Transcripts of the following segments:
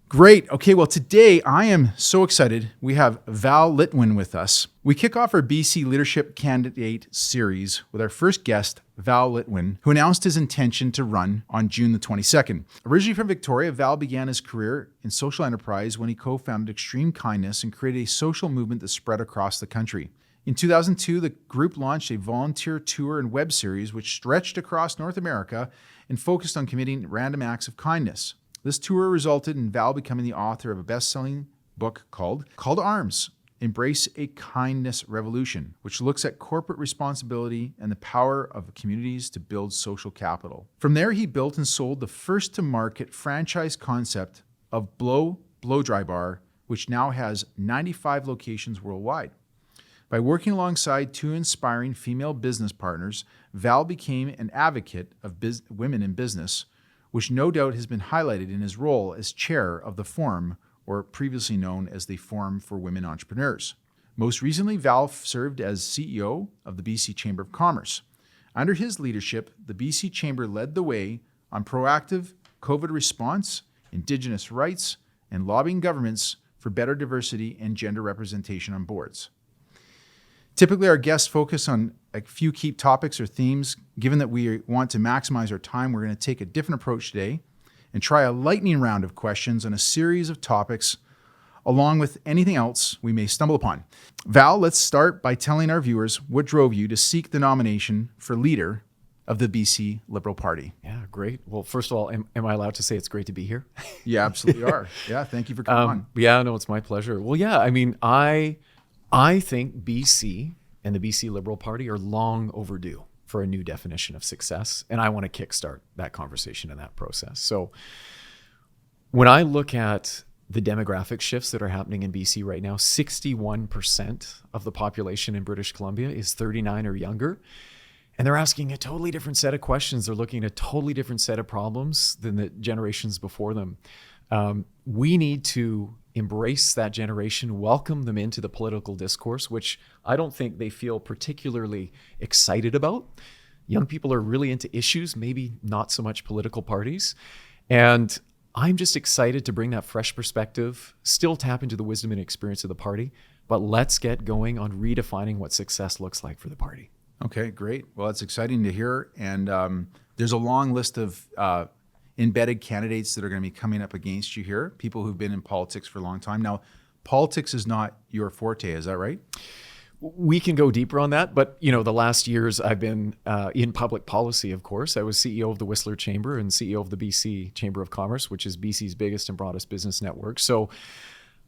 Great. Okay, well, today I am so excited. We have Val Litwin with us. We kick off our BC Leadership Candidate Series with our first guest, Val Litwin, who announced his intention to run on June the 22nd. Originally from Victoria, Val began his career in social enterprise when he co-founded Extreme Kindness and created a social movement that spread across the country. In 2002, the group launched a volunteer tour and web series which stretched across North America and focused on committing random acts of kindness. This tour resulted in Val becoming the author of a best-selling book called Call to Arms, Embrace a Kindness Revolution, which looks at corporate responsibility and the power of communities to build social capital. From there, he built and sold the first-to-market franchise concept of Blow Dry Bar, which now has 95 locations worldwide. By working alongside two inspiring female business partners, Val became an advocate of women in business, which no doubt has been highlighted in his role as chair of the Forum, or previously known as the Forum for Women Entrepreneurs. Most recently, Val served as CEO of the BC Chamber of Commerce. Under his leadership, the BC Chamber led the way on proactive COVID response, Indigenous rights, and lobbying governments for better diversity and gender representation on boards. Typically, our guests focus on a few key topics or themes. Given that we want to maximize our time, we're going to take a different approach today and try a lightning round of questions on a series of topics, along with anything else we may stumble upon. Val, let's start by telling our viewers what drove you to seek the nomination for leader of the BC Liberal Party. Yeah, great. Well, first of all, am I allowed to say it's great to be here? You absolutely are. Yeah, thank you for coming on. Yeah, no, it's my pleasure. Well, yeah, I mean, I think BC and the BC Liberal Party are long overdue for a new definition of success, and I want to kickstart that conversation and that process. So when I look at the demographic shifts that are happening in BC right now, 61% of the population in British Columbia is 39 or younger, and they're asking a totally different set of questions. They're looking at a totally different set of problems than the generations before them. We need to embrace that generation, welcome them into the political discourse, which I don't think they feel particularly excited about. Young people are really into issues, maybe not so much political parties. And I'm just excited to bring that fresh perspective, still tap into the wisdom and experience of the party, but let's get going on redefining what success looks like for the party. Okay, great. Well, it's exciting to hear. And there's a long list of embedded candidates that are going to be coming up against you here, people who've been in politics for a long time. Now, politics is not your forte, is that right? We can go deeper on that, but the last years I've been in public policy, of course. I was CEO of the Whistler Chamber and CEO of the BC Chamber of Commerce, which is BC's biggest and broadest business network. So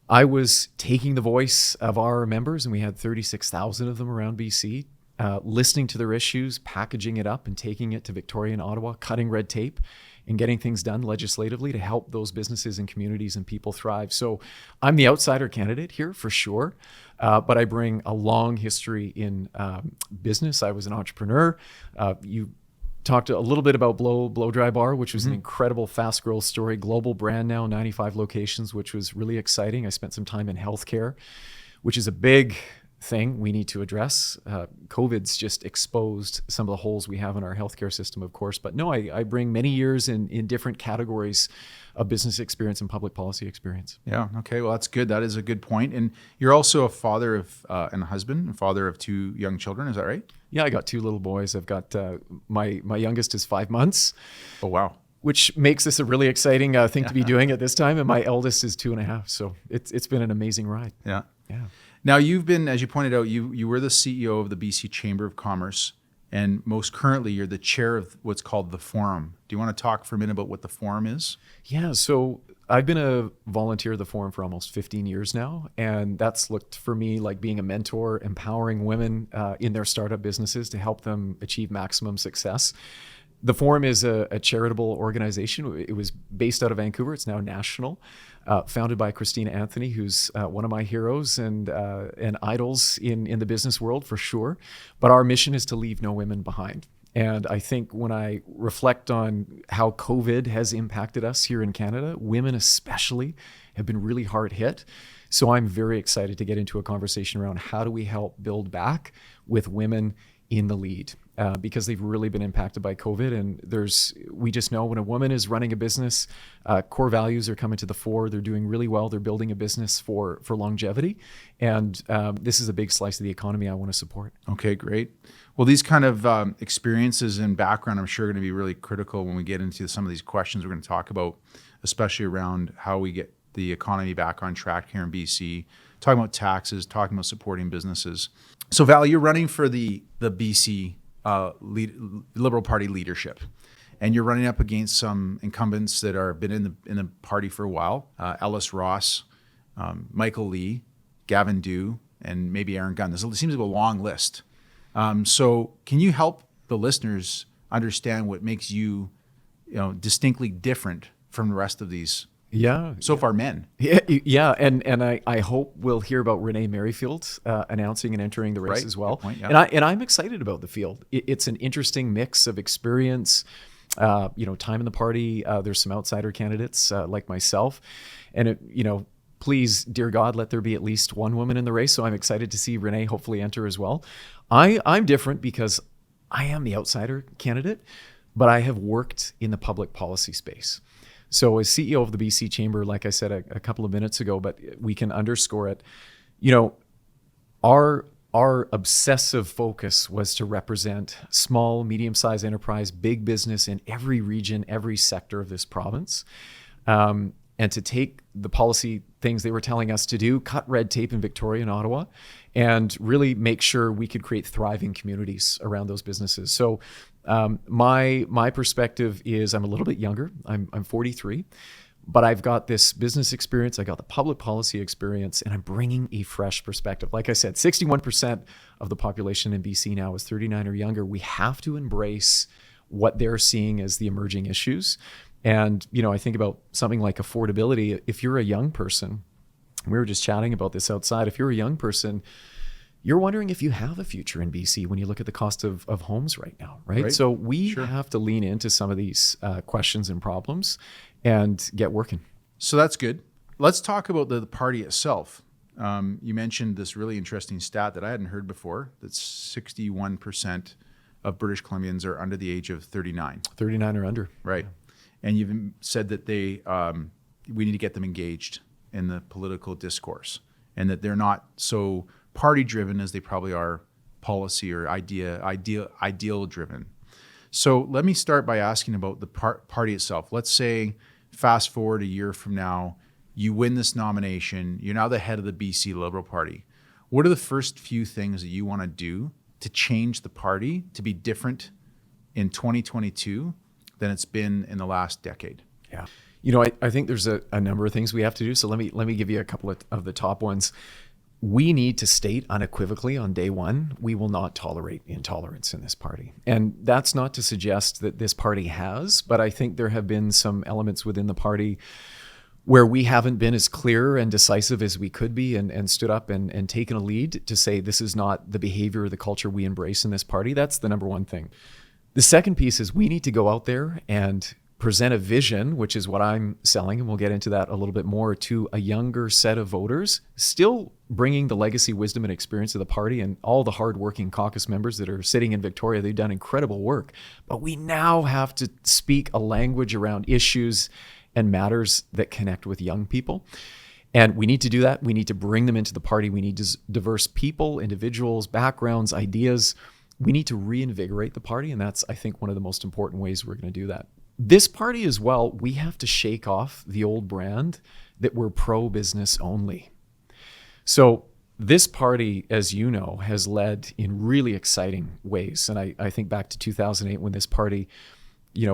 I was taking the voice of our members, and we had 36,000 of them around BC, listening to their issues, packaging it up and taking it to Victoria and Ottawa, cutting red tape and getting things done legislatively to help those businesses and communities and people thrive. So I'm the outsider candidate here for sure, but I bring a long history in business. I was an entrepreneur. You talked a little bit about Blow Dry Bar, which was an incredible fast growth story, global brand now, 95 locations, which was really exciting. I spent some time in healthcare, which is a big thing we need to address. COVID's just exposed some of the holes we have in our healthcare system, of course. But no, I bring many years in different categories of business experience and public policy experience. Yeah, okay, well, that's good. That is a good point. And you're also a father of and a husband, and father of two young children, is that right? Yeah, I got two little boys. I've got, my youngest is 5 months. Oh, wow. Which makes this a really exciting thing to be doing at this time. And my eldest is 2.5. So it's been an amazing ride. Yeah. Yeah. Now, you've been, as you pointed out, you were the CEO of the BC Chamber of Commerce, and most currently you're the chair of what's called the Forum. Do you want to talk for a minute about what the Forum is? Yeah, so I've been a volunteer at the Forum for almost 15 years now, and that's looked for me like being a mentor, empowering women in their startup businesses to help them achieve maximum success. The Forum is a charitable organization. It was based out of Vancouver. It's now national, founded by Christina Anthony, who's one of my heroes and idols in the business world for sure. But our mission is to leave no women behind. And I think when I reflect on how COVID has impacted us here in Canada, women especially have been really hard hit. So I'm very excited to get into a conversation around how do we help build back with women in the lead. because they've really been impacted by COVID. And we just know when a woman is running a business, core values are coming to the fore. They're doing really well. They're building a business for longevity. And this is a big slice of the economy I want to support. Okay, great. Well, these kind of experiences and background, I'm sure, are going to be really critical when we get into some of these questions we're going to talk about, especially around how we get the economy back on track here in BC, talking about taxes, talking about supporting businesses. So, Val, you're running for the BC Liberal Party leadership, and you're running up against some incumbents that are been in the party for a while: Ellis Ross, Michael Lee, Gavin Dew, and maybe Aaron Gunn. This seems like a long list. So, can you help the listeners understand what makes you, distinctly different from the rest of these? So far, men. Yeah, and I hope we'll hear about Renee Merrifield announcing and entering the race as well. Good point, yeah. And I'm excited about the field. It's an interesting mix of experience, time in the party. There's some outsider candidates like myself, and please, dear God, let there be at least one woman in the race. So I'm excited to see Renee hopefully enter as well. I'm different because I am the outsider candidate, but I have worked in the public policy space. So as CEO of the BC Chamber, like I said a couple of minutes ago, but we can underscore it, our obsessive focus was to represent small, medium-sized enterprise, big business in every region, every sector of this province. And to take the policy things they were telling us to do, cut red tape in Victoria and Ottawa, and really make sure we could create thriving communities around those businesses. So my perspective is I'm a little bit younger. I'm 43, but I've got this business experience. I got the public policy experience, and I'm bringing a fresh perspective. Like I said, 61% of the population in BC now is 39 or younger. We have to embrace what they're seeing as the emerging issues. And, I think about something like affordability. If you're a young person, we were just chatting about this outside. If you're a young person, you're wondering if you have a future in BC when you look at the cost of homes right now, right? So we have to lean into some of these questions and problems and get working. So that's good. Let's talk about the party itself. You mentioned this really interesting stat that I hadn't heard before, that 61% of British Columbians are under the age of 39. 39 or under. Right. Yeah. And you've said that we need to get them engaged in the political discourse, and that they're not so party driven as they probably are policy or ideal driven. So let me start by asking about the party itself. Let's say fast forward a year from now, you win this nomination, you're now the head of the BC Liberal Party. What are the first few things that you want to do to change the party to be different in 2022 than it's been in the last decade? Yeah. I think there's a number of things we have to do. So let me give you a couple of the top ones. We need to state unequivocally on day one, we will not tolerate intolerance in this party. And that's not to suggest that this party has, but I think there have been some elements within the party where we haven't been as clear and decisive as we could be, and stood up and taken a lead to say this is not the behavior or the culture we embrace in this party. That's the number one thing. The second piece is we need to go out there and present a vision, which is what I'm selling, and we'll get into that a little bit more, to a younger set of voters, still bringing the legacy, wisdom, and experience of the party and all the hardworking caucus members that are sitting in Victoria. They've done incredible work. But we now have to speak a language around issues and matters that connect with young people. And we need to do that. We need to bring them into the party. We need diverse people, individuals, backgrounds, ideas. We need to reinvigorate the party, and that's, I think, one of the most important ways we're going to do that. This party as well, we have to shake off the old brand that we're pro-business only. So this party, as you know, has led in really exciting ways. And I think back to 2008 when this party,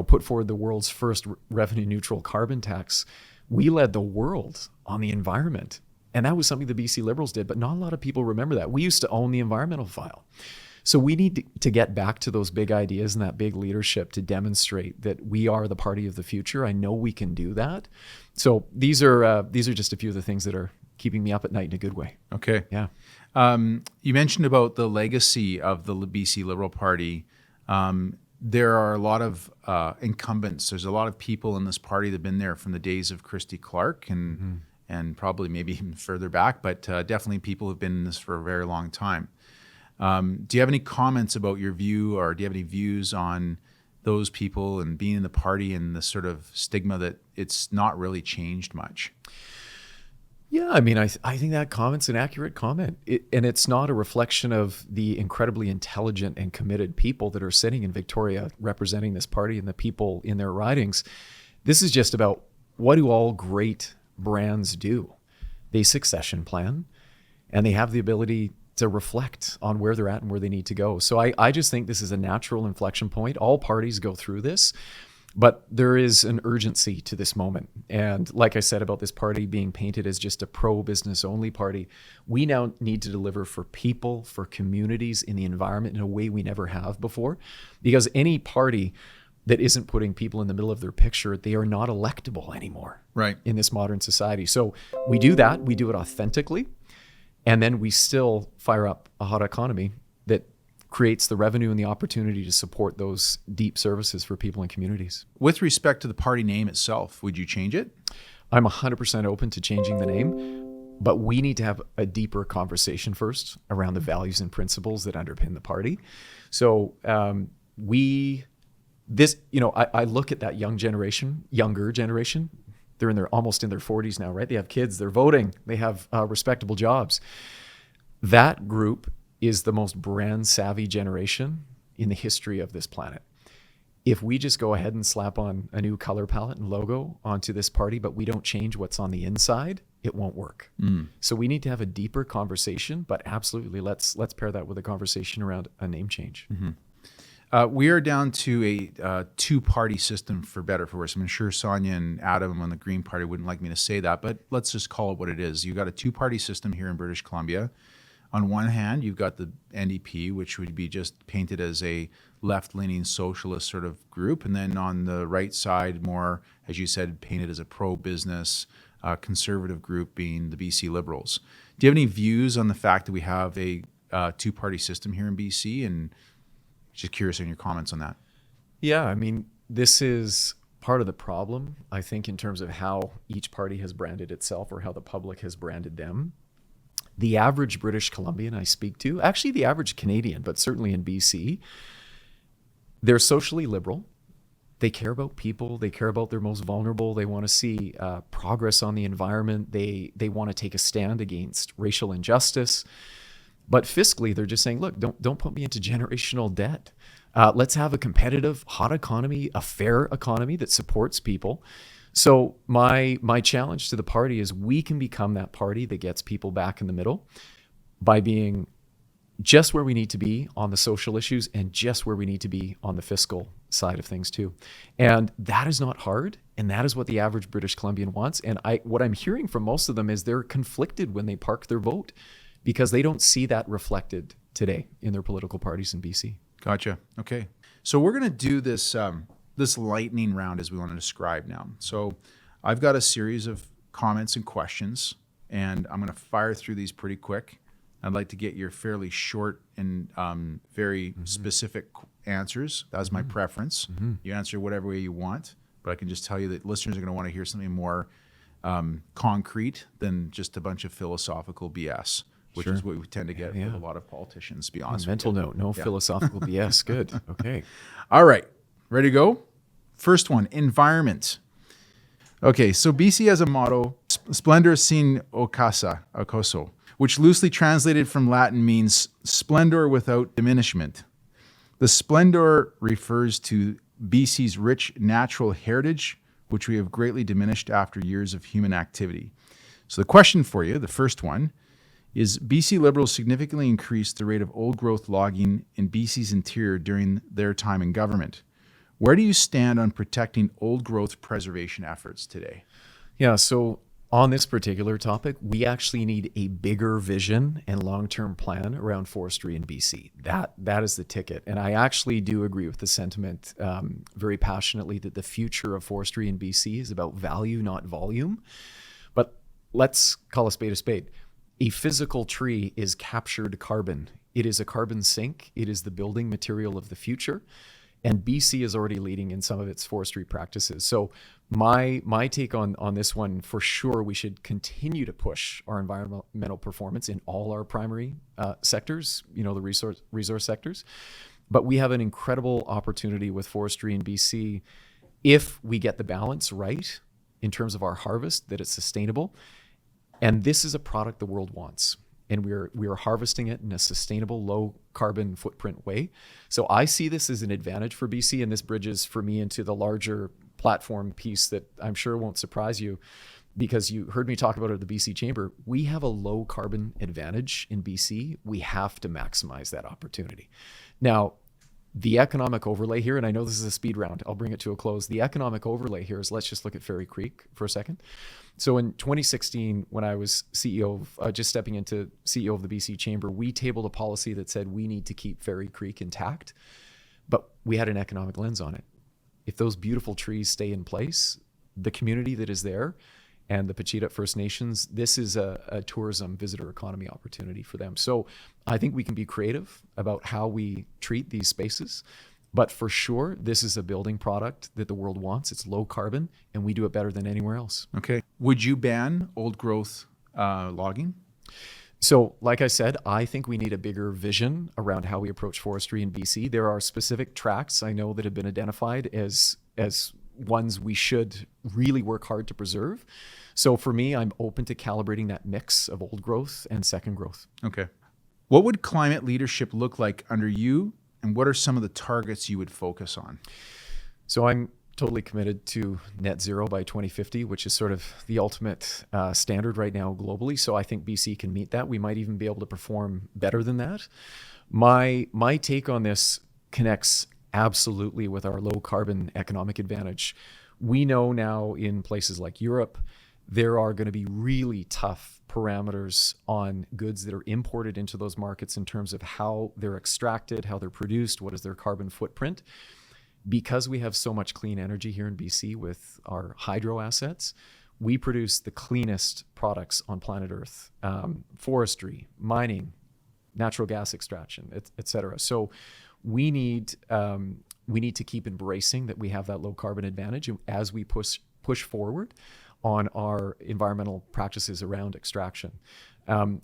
put forward the world's first revenue-neutral carbon tax. We led the world on the environment. And that was something the BC Liberals did, but not a lot of people remember that. We used to own the environmental file. So we need to get back to those big ideas and that big leadership to demonstrate that we are the party of the future. I know we can do that. So these are just a few of the things that are keeping me up at night in a good way. Okay. Yeah. You mentioned about the legacy of the BC Liberal Party. There are a lot of incumbents. There's a lot of people in this party that have been there from the days of Christy Clark and probably maybe even further back, but definitely people who've been in this for a very long time. Do you have any comments about your view, or do you have any views on those people and being in the party and the sort of stigma that it's not really changed much? Yeah, I mean, I think that comment's an accurate comment. And it's not a reflection of the incredibly intelligent and committed people that are sitting in Victoria representing this party and the people in their ridings. This is just about, what do all great brands do? They succession plan, and they have the ability to reflect on where they're at and where they need to go. So I just think this is a natural inflection point. All parties go through this. But there is an urgency to this moment. And like I said about this party being painted as just a pro-business only party, we now need to deliver for people, for communities, in the environment in a way we never have before. Because any party that isn't putting people in the middle of their picture, they are not electable anymore, right, in this modern society. So we do that, we do it authentically, and then we still fire up a hot economy that creates the revenue and the opportunity to support those deep services for people and communities. With respect to the party name itself, would you change it? I'm 100% open to changing the name, but we need to have a deeper conversation first around the values and principles that underpin the party. So I look at that younger generation. They're almost in their 40s now, right? They have kids, they're voting, they have respectable jobs. That group is the most brand savvy generation in the history of this planet. If we just go ahead and slap on a new color palette and logo onto this party, but we don't change what's on the inside, it won't work. So we need to have a deeper conversation, but absolutely, let's pair that with a conversation around a name change. We are down to a two-party system, for better or for worse. I'm sure Sonia and Adam on the Green Party wouldn't like me to say that, but let's just call it what it is. You've got a two-party system here in British Columbia. On one hand, you've got the NDP, which would be just painted as a left-leaning socialist sort of group. And then on the right side, more, as you said, painted as a pro-business conservative group, being the BC Liberals. Do you have any views on the fact that we have a two-party system here in BC? And just curious on your comments on that. Yeah, I mean, this is part of the problem, I think, in terms of how each party has branded itself or how the public has branded them. The average British Columbian I speak to, actually the average Canadian, but certainly in BC, they're socially liberal. They care about people. They care about their most vulnerable. They want to see progress on the environment. They want to take a stand against racial injustice. But fiscally, they're just saying, look, don't put me into generational debt. Let's have a competitive, hot economy, a fair economy that supports people. So my challenge to the party is we can become that party that gets people back in the middle by being just where we need to be on the social issues and just where we need to be on the fiscal side of things too. And that is not hard. And that is what the average British Columbian wants. And what I'm hearing from most of them is they're conflicted when they park their vote because they don't see that reflected today in their political parties in BC. Gotcha. Okay. So we're going to do this this lightning round, as we want to describe now. So I've got a series of comments and questions, and I'm going to fire through these pretty quick. I'd like to get your fairly short and very specific answers. That's my preference. You answer whatever way you want, but I can just tell you that listeners are going to want to hear something more concrete than just a bunch of philosophical BS, which is what we tend to get with a lot of politicians, to be honest. Mental note, no philosophical BS. Good. Okay. All right. Ready to go? First one, environment. Okay, so BC has a motto, Splendor sin ocaso, which loosely translated from Latin means splendor without diminishment. The splendor refers to BC's rich natural heritage, which we have greatly diminished after years of human activity. So the question for you, the first one, is BC Liberals significantly increased the rate of old growth logging in BC's interior during their time in government. Where do you stand on protecting old growth preservation efforts today? Yeah, so on this particular topic, we actually need a bigger vision and long-term plan around forestry in BC. That is the ticket. And I actually do agree with the sentiment very passionately that the future of forestry in BC is about value, not volume. But let's call a spade a spade. A physical tree is captured carbon. It is a carbon sink. It is the building material of the future. And BC is already leading in some of its forestry practices. So My take on this one, for sure, we should continue to push our environmental performance in all our primary sectors, the resource sectors. But we have an incredible opportunity with forestry in BC if we get the balance right in terms of our harvest, that it's sustainable. And this is a product the world wants. And we are harvesting it in a sustainable, low carbon footprint way. So I see this as an advantage for BC, and this bridges for me into the larger platform piece that I'm sure won't surprise you, because you heard me talk about it at the BC Chamber. We have a low carbon advantage in BC. We have to maximize that opportunity. Now, the economic overlay here, and I know this is a speed round, I'll bring it to a close. The economic overlay here is, let's just look at Fairy Creek for a second. So in 2016, when I was CEO, just stepping into CEO of the BC Chamber, we tabled a policy that said we need to keep Fairy Creek intact, but we had an economic lens on it. If those beautiful trees stay in place, the community that is there and the Pachita First Nations, this is a tourism visitor economy opportunity for them. So I think we can be creative about how we treat these spaces, but for sure, this is a building product that the world wants. It's low carbon, and we do it better than anywhere else. Okay. Would you ban old growth logging? So like I said, I think we need a bigger vision around how we approach forestry in BC. There are specific tracts I know that have been identified as ones we should really work hard to preserve. So for me, I'm open to calibrating that mix of old growth and second growth. Okay. What would climate leadership look like under you, and what are some of the targets you would focus on? So I'm totally committed to net zero by 2050, which is sort of the ultimate standard right now globally. So I think BC can meet that. We might even be able to perform better than that. My take on this connects absolutely with our low carbon economic advantage. We know now in places like Europe, there are going to be really tough parameters on goods that are imported into those markets in terms of how they're extracted, how they're produced, what is their carbon footprint. Because we have so much clean energy here in BC with our hydro assets, we produce the cleanest products on planet Earth. Forestry, mining, natural gas extraction, et cetera. So we need to keep embracing that we have that low carbon advantage as we push forward on our environmental practices around extraction.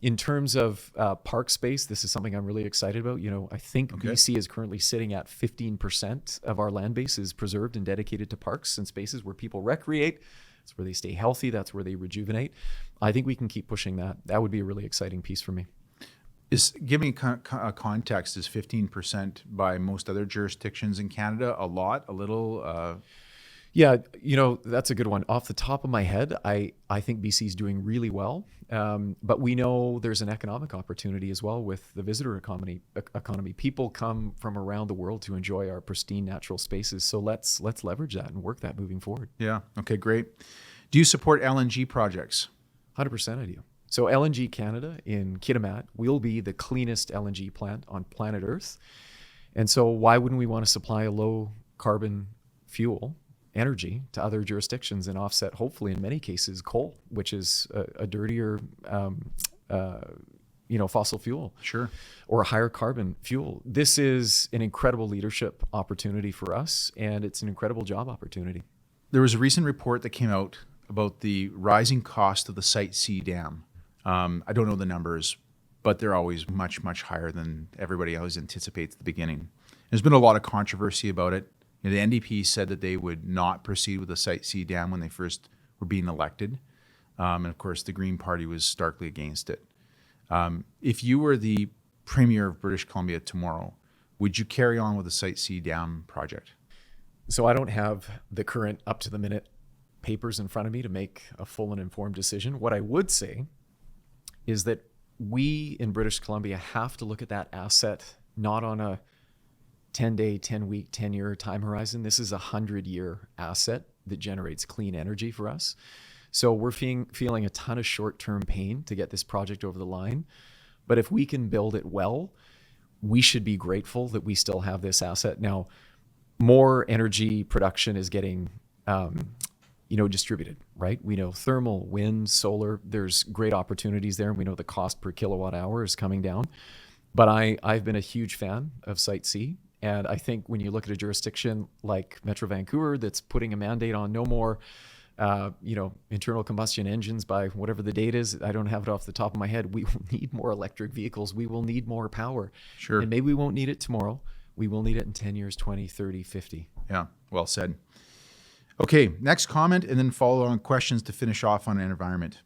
In terms of park space, this is something I'm really excited about. I think BC is currently sitting at 15% of our land base is preserved and dedicated to parks and spaces where people recreate. That's where they stay healthy. That's where they rejuvenate. I think we can keep pushing that. That would be a really exciting piece for me. Give me a context. Is 15% by most other jurisdictions in Canada a lot, a little? Yeah, that's a good one. Off the top of my head, I think BC is doing really well. But we know there's an economic opportunity as well with the visitor economy. People come from around the world to enjoy our pristine natural spaces. So let's leverage that and work that moving forward. Yeah. Okay, great. Do you support LNG projects? 100% I do. So LNG Canada in Kitimat will be the cleanest LNG plant on planet Earth. And so why wouldn't we want to supply a low carbon fuel energy to other jurisdictions and offset, hopefully in many cases, coal, which is a dirtier, fossil fuel. Sure. Or a higher carbon fuel. This is an incredible leadership opportunity for us, and it's an incredible job opportunity. There was a recent report that came out about the rising cost of the Site C dam. I don't know the numbers, but they're always much, much higher than everybody always anticipates at the beginning. There's been a lot of controversy about it. The NDP said that they would not proceed with the Site C dam when they first were being elected. And of course, the Green Party was starkly against it. If you were the Premier of British Columbia tomorrow, would you carry on with the Site C dam project? So I don't have the current up-to-the-minute papers in front of me to make a full and informed decision. What I would say is that we in British Columbia have to look at that asset not on a 10-day, 10-week, 10-year time horizon. This is a 100-year asset that generates clean energy for us. So we're feeling a ton of short-term pain to get this project over the line. But if we can build it well, we should be grateful that we still have this asset. Now, more energy production is getting distributed, right? We know thermal, wind, solar, there's great opportunities there. And we know the cost per kilowatt hour is coming down. But I've been a huge fan of Site C. And I think when you look at a jurisdiction like Metro Vancouver that's putting a mandate on no more internal combustion engines by whatever the date is, I don't have it off the top of my head. We will need more electric vehicles. We will need more power. Sure. And maybe we won't need it tomorrow. We will need it in 10 years, 20, 30, 50. Yeah, well said. Okay, next comment and then follow on questions to finish off on environment.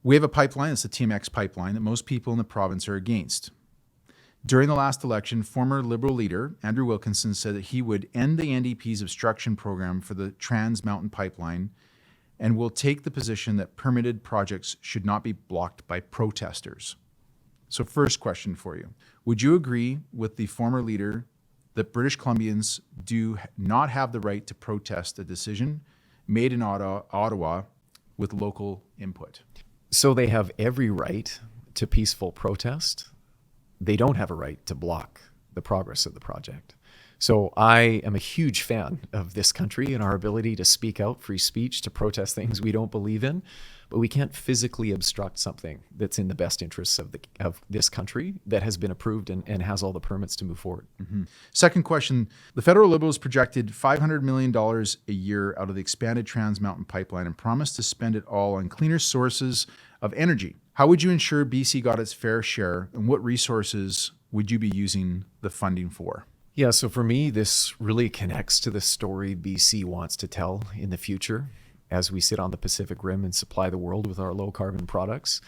We have a pipeline, it's the TMX pipeline, that most people in the province are against. During the last election, former Liberal leader Andrew Wilkinson said that he would end the NDP's obstruction program for the Trans Mountain Pipeline and will take the position that permitted projects should not be blocked by protesters. So first question for you. Would you agree with the former leader that British Columbians do not have the right to protest a decision made in Ottawa with local input? So they have every right to peaceful protest. They don't have a right to block the progress of the project. So I am a huge fan of this country and our ability to speak out, free speech, to protest things we don't believe in, but we can't physically obstruct something that's in the best interests of this country that has been approved and has all the permits to move forward. Mm-hmm. Second question, the federal Liberals projected $500 million a year out of the expanded Trans Mountain Pipeline and promised to spend it all on cleaner sources of energy. How would you ensure BC got its fair share, and what resources would you be using the funding for? Yeah, so for me, this really connects to the story BC wants to tell in the future as we sit on the Pacific Rim and supply the world with our low carbon products.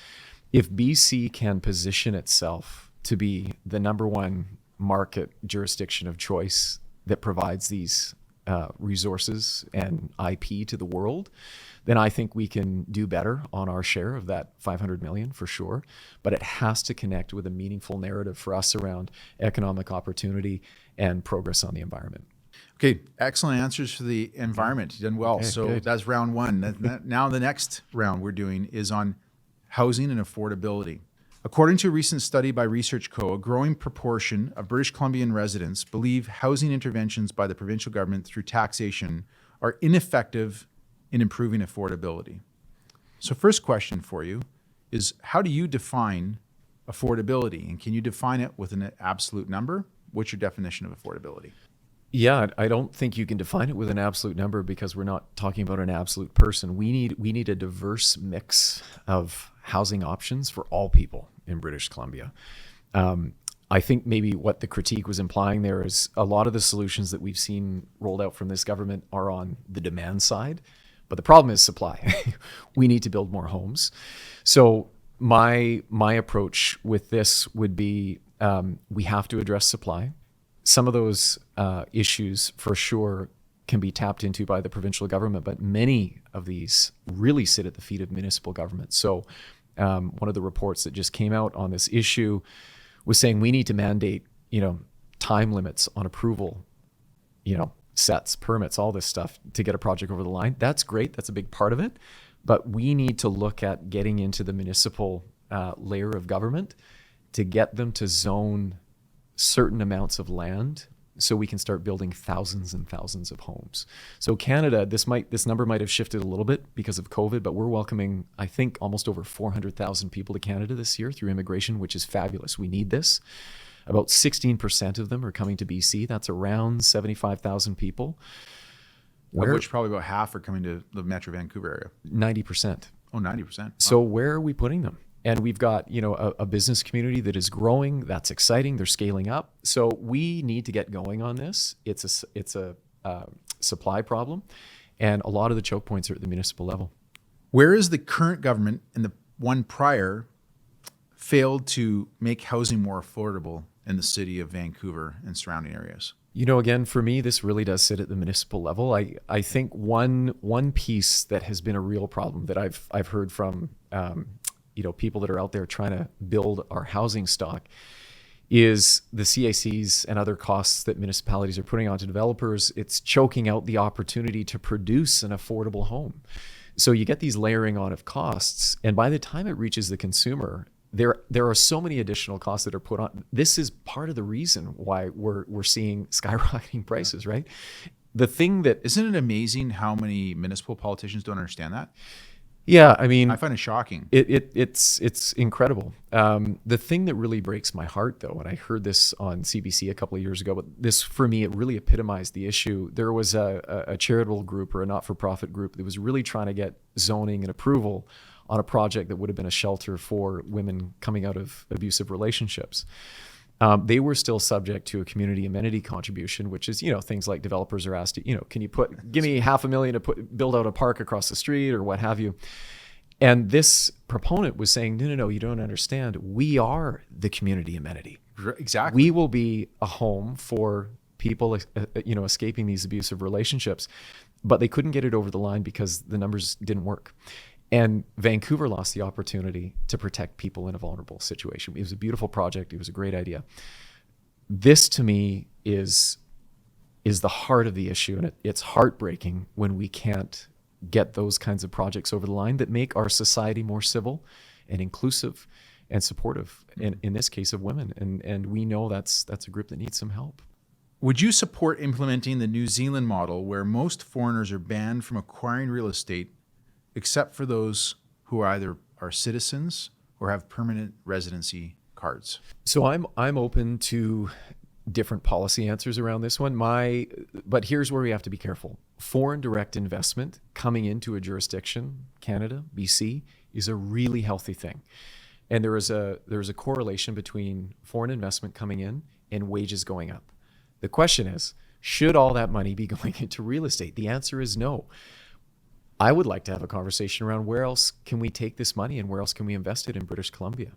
If BC can position itself to be the number one market jurisdiction of choice that provides these resources and IP to the world, then I think we can do better on our share of that $500 million for sure. But it has to connect with a meaningful narrative for us around economic opportunity and progress on the environment. Okay, excellent answers for the environment. You've done well. Okay, so good. That's round one. Now the next round we're doing is on housing and affordability. According to a recent study by Research Co., a growing proportion of British Columbian residents believe housing interventions by the provincial government through taxation are ineffective in improving affordability. So first question for you is, how do you define affordability? And can you define it with an absolute number? What's your definition of affordability? Yeah, I don't think you can define it with an absolute number because we're not talking about an absolute person. We need a diverse mix of housing options for all people in British Columbia. I think maybe what the critique was implying there is a lot of the solutions that we've seen rolled out from this government are on the demand side, but the problem is supply. We need to build more homes. So my approach with this would be we have to address supply. Some of those issues for sure can be tapped into by the provincial government, but many of these really sit at the feet of municipal government. So one of the reports that just came out on this issue was saying we need to mandate, time limits on approval, sets, permits, all this stuff to get a project over the line. That's great. That's a big part of it. But we need to look at getting into the municipal layer of government to get them to zone certain amounts of land so we can start building thousands and thousands of homes. So Canada, this number might have shifted a little bit because of COVID, but we're welcoming, I think, almost over 400,000 people to Canada this year through immigration, which is fabulous. We need this. About 16% of them are coming to BC. That's around 75,000 people. Of which probably about half are coming to the Metro Vancouver area. 90%. Oh, 90%. Wow. So where are we putting them? And we've got, a business community that is growing. That's exciting. They're scaling up. So we need to get going on this. It's a supply problem. And a lot of the choke points are at the municipal level. Where is the current government and the one prior failed to make housing more affordable in the city of Vancouver and surrounding areas? Again, for me, this really does sit at the municipal level. I think one piece that has been a real problem that I've heard from people that are out there trying to build our housing stock is the CACs and other costs that municipalities are putting onto developers. It's choking out the opportunity to produce an affordable home. So you get these layering on of costs, and by the time it reaches the consumer, there are so many additional costs that are put on. This is part of the reason why we're seeing skyrocketing prices, right? The thing that isn't it amazing how many municipal politicians don't understand that? Yeah, I mean, I find it shocking. It's incredible. The thing that really breaks my heart, though, and I heard this on CBC a couple of years ago, but this, for me, it really epitomized the issue. There was a charitable group or a not-for-profit group that was really trying to get zoning and approval on a project that would have been a shelter for women coming out of abusive relationships. They were still subject to a community amenity contribution, which is, things like developers are asked to, can you give me $500,000 to build out a park across the street or what have you. And this proponent was saying, no, you don't understand. We are the community amenity. Exactly. We will be a home for people, escaping these abusive relationships, but they couldn't get it over the line because the numbers didn't work. And Vancouver lost the opportunity to protect people in a vulnerable situation. It was a beautiful project. It was a great idea. This, to me, is the heart of the issue. And it's heartbreaking when we can't get those kinds of projects over the line that make our society more civil and inclusive and supportive, in this case of women. And we know that's a group that needs some help. Would you support implementing the New Zealand model where most foreigners are banned from acquiring real estate except for those who either are citizens or have permanent residency cards? So I'm open to different policy answers around this one. But here's where we have to be careful. Foreign direct investment coming into a jurisdiction, Canada, BC, is a really healthy thing. And there is a correlation between foreign investment coming in and wages going up. The question is, should all that money be going into real estate? The answer is no. I would like to have a conversation around where else can we take this money and where else can we invest it in British Columbia.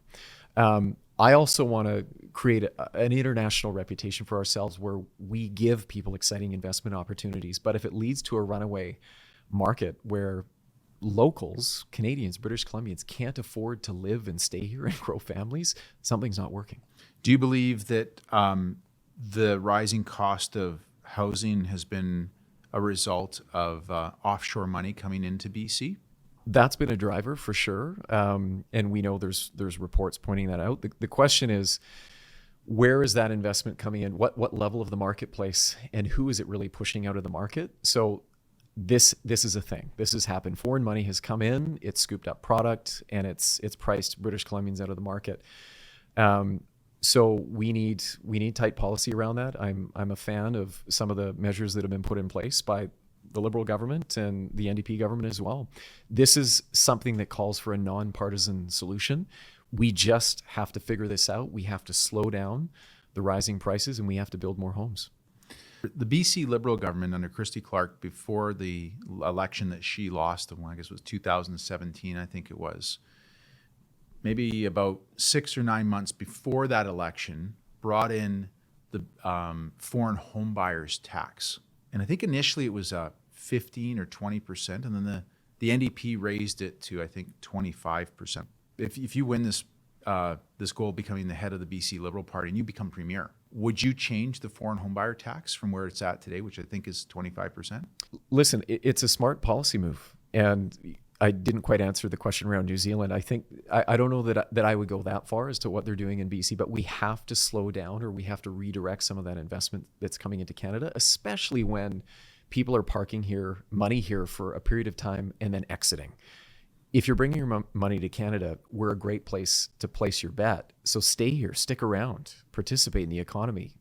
I also want to create an international reputation for ourselves where we give people exciting investment opportunities. But if it leads to a runaway market where locals, Canadians, British Columbians can't afford to live and stay here and grow families, something's not working. Do you believe that the rising cost of housing has been a result of offshore money coming into BC? That's been a driver for sure. And we know there's reports pointing that out. The question is, where is that investment coming in? What level of the marketplace, and who is it really pushing out of the market? So this is a thing. This has happened. Foreign money has come in, it's scooped up product, and it's priced British Columbians out of the market. So we need tight policy around that. I'm a fan of some of the measures that have been put in place by the Liberal government and the NDP government as well. This is something that calls for a nonpartisan solution. We just have to figure this out. We have to slow down the rising prices, and we have to build more homes. The BC Liberal government under Christy Clark, before the election that she lost, I guess it was 2017, I think it was, maybe about 6 or 9 months before that election, brought in the foreign home buyers tax. And I think initially it was 15 or 20%, and then the NDP raised it to, I think, 25%. If you win this goal of becoming the head of the BC Liberal Party and you become premier, would you change the foreign homebuyer tax from where it's at today, which I think is 25%? Listen, it's a smart policy move. And I didn't quite answer the question around New Zealand. I think I don't know that I would go that far as to what they're doing in BC, but we have to slow down, or we have to redirect some of that investment that's coming into Canada, especially when people are parking money here for a period of time and then exiting. If you're bringing your money to Canada, we're a great place to place your bet. So stay here, stick around, participate in the economy,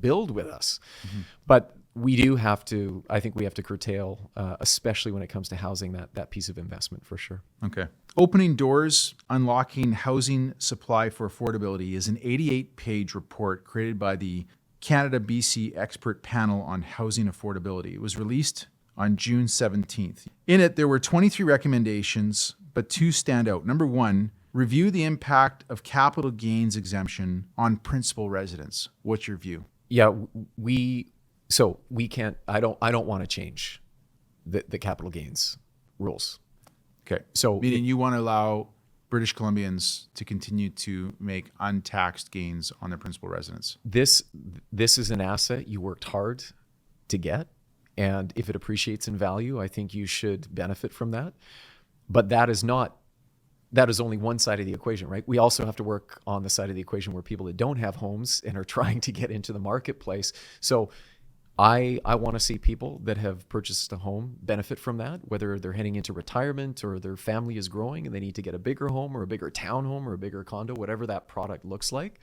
build with us. Mm-hmm. But we do have to, I think we have to curtail, especially when it comes to housing, that piece of investment for sure. Okay. Opening Doors, Unlocking Housing Supply for Affordability is an 88-page report created by the Canada BC Expert Panel on Housing Affordability. It was released on June 17th. In it, there were 23 recommendations, but 2 stand out. Number 1, review the impact of capital gains exemption on principal residents. What's your view? Yeah, we can't, I don't want to change the capital gains rules. Okay. So meaning you want to allow British Columbians to continue to make untaxed gains on their principal residence. This is an asset you worked hard to get. And if it appreciates in value, I think you should benefit from that. But that is only one side of the equation, right? We also have to work on the side of the equation where people that don't have homes and are trying to get into the marketplace. So I want to see people that have purchased a home benefit from that, whether they're heading into retirement or their family is growing and they need to get a bigger home or a bigger townhome or a bigger condo, whatever that product looks like.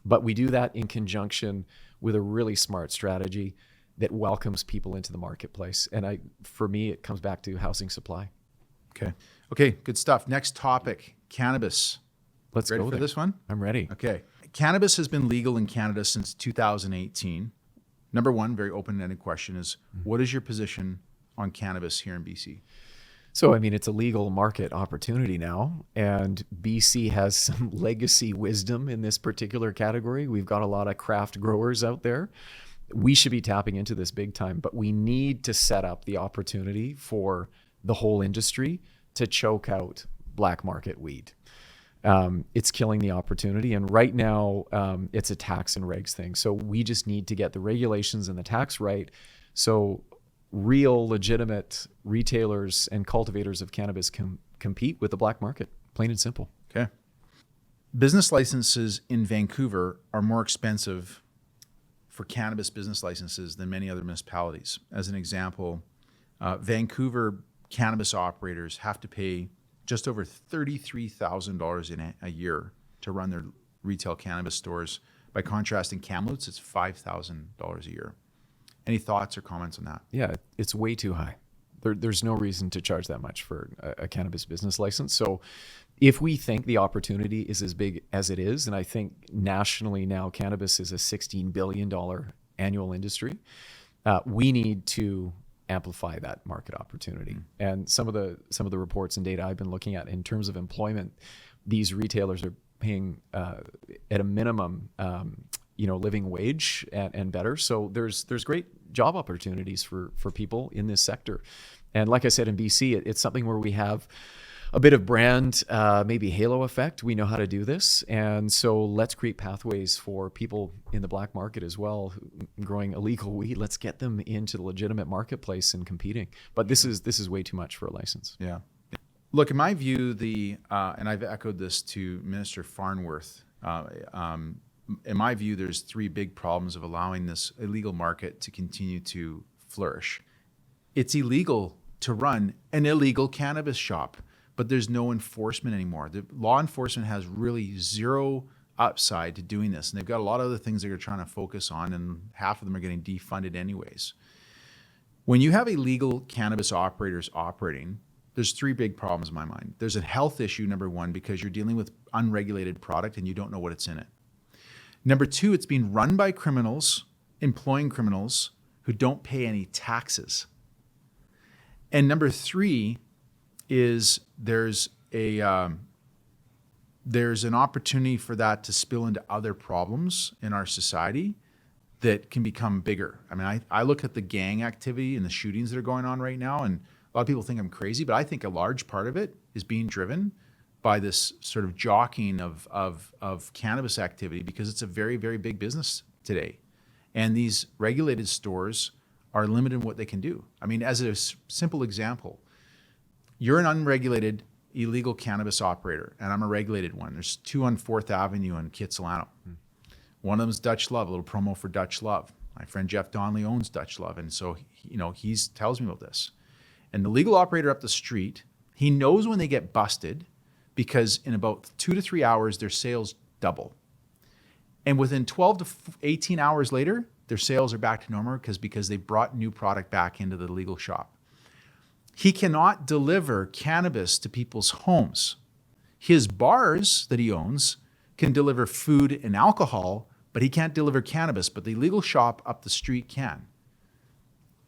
But we do that in conjunction with a really smart strategy that welcomes people into the marketplace. And for me, it comes back to housing supply. Okay, good stuff. Next topic, cannabis. Let's Ready go for there. this one? I'm ready. Okay. Cannabis has been legal in Canada since 2018. Number one, very open-ended question is, what is your position on cannabis here in BC? So, I mean, it's a legal market opportunity now, and BC has some legacy wisdom in this particular category. We've got a lot of craft growers out there. We should be tapping into this big time, but we need to set up the opportunity for the whole industry to choke out black market weed. It's killing the opportunity. And right now, it's a tax and regs thing. So we just need to get the regulations and the tax right. So real legitimate retailers and cultivators of cannabis can compete with the black market, plain and simple. Okay. Business licenses in Vancouver are more expensive for cannabis business licenses than many other municipalities. As an example, Vancouver cannabis operators have to pay just over $33,000 in a year to run their retail cannabis stores. By contrast, in Kamloops, it's $5,000 a year. Any thoughts or comments on that? Yeah, it's way too high. There's no reason to charge that much for a cannabis business license. So if we think the opportunity is as big as it is, and I think nationally now cannabis is a $16 billion annual industry, we need to amplify that market opportunity. And some of the reports and data I've been looking at in terms of employment, these retailers are paying at a minimum, living wage and better. So there's great job opportunities for people in this sector. And like I said, in BC, it's something where we have a bit of brand, maybe halo effect. We know how to do this. And so let's create pathways for people in the black market as well, growing illegal weed. Let's get them into the legitimate marketplace and competing. But this is way too much for a license. Yeah. Look, in my view, and I've echoed this to Minister Farnworth, in my view, there's three big problems of allowing this illegal market to continue to flourish. It's illegal to run an illegal cannabis shop, but there's no enforcement anymore. The law enforcement has really zero upside to doing this. And they've got a lot of other things they're trying to focus on, and half of them are getting defunded anyways. When you have illegal cannabis operators operating, there's three big problems in my mind. There's a health issue, number one, because you're dealing with unregulated product and you don't know what it's in it. Number two, it's being run by criminals, employing criminals who don't pay any taxes. And number three is there's an opportunity for that to spill into other problems in our society that can become bigger. I mean, I look at the gang activity and the shootings that are going on right now, and a lot of people think I'm crazy, but I think a large part of it is being driven by this sort of jockeying of cannabis activity, because it's a very, very big business today. And these regulated stores are limited in what they can do. I mean, as a simple example, you're an unregulated illegal cannabis operator, and I'm a regulated one. There's two on 4th Avenue in Kitsilano. One of them is Dutch Love, a little promo for Dutch Love. My friend Jeff Donnelly owns Dutch Love, and so he tells me about this. And the legal operator up the street, he knows when they get busted, because in about 2 to 3 hours, their sales double. And within 12 to 18 hours later, their sales are back to normal because they brought new product back into the legal shop. He cannot deliver cannabis to people's homes. His bars that he owns can deliver food and alcohol, but he can't deliver cannabis, but the legal shop up the street can.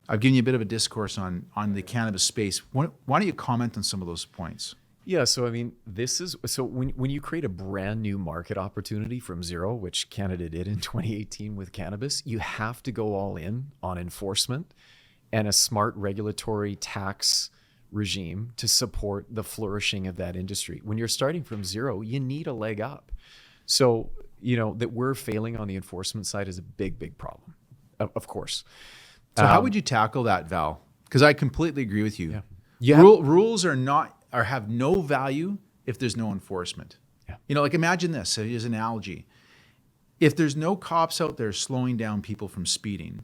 I've given you a bit of a discourse on the cannabis space. Why don't you comment on some of those points? Yeah, so I mean, when you create a brand new market opportunity from zero, which Canada did in 2018 with cannabis, you have to go all in on enforcement and a smart regulatory tax regime to support the flourishing of that industry. When you're starting from zero, you need a leg up. So, that we're failing on the enforcement side is a big, big problem, of course. So how would you tackle that, Val? Because I completely agree with you. Yeah. Rules have no value if there's no enforcement. Yeah. Like imagine this, so here's an analogy. If there's no cops out there slowing down people from speeding,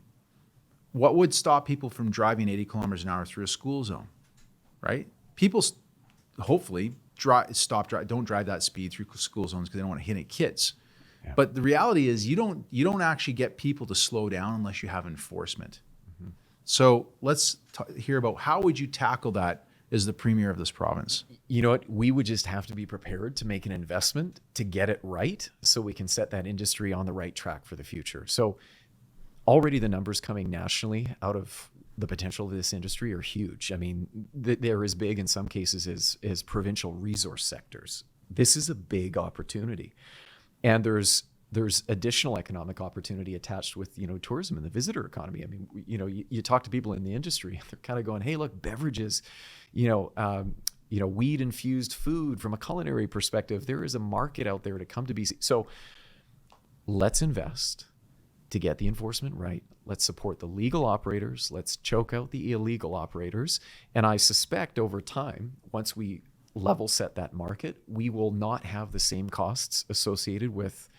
what would stop people from driving 80 kilometers an hour through a school zone, right? People hopefully don't drive that speed through school zones because they don't want to hit kids. Yeah. But the reality is you don't actually get people to slow down unless you have enforcement. Mm-hmm. So let's hear about how would you tackle that as the premier of this province? You know what? We would just have to be prepared to make an investment to get it right so we can set that industry on the right track for the future. So already the numbers coming nationally out of the potential of this industry are huge. I mean, they're as big in some cases as provincial resource sectors. This is a big opportunity. And there's additional economic opportunity attached with, tourism and the visitor economy. I mean, you talk to people in the industry, they're kind of going, hey, look, beverages, weed infused food from a culinary perspective. There is a market out there to come to BC. So let's invest to get the enforcement right. Let's support the legal operators. Let's choke out the illegal operators. And I suspect over time, once we level set that market, we will not have the same costs associated with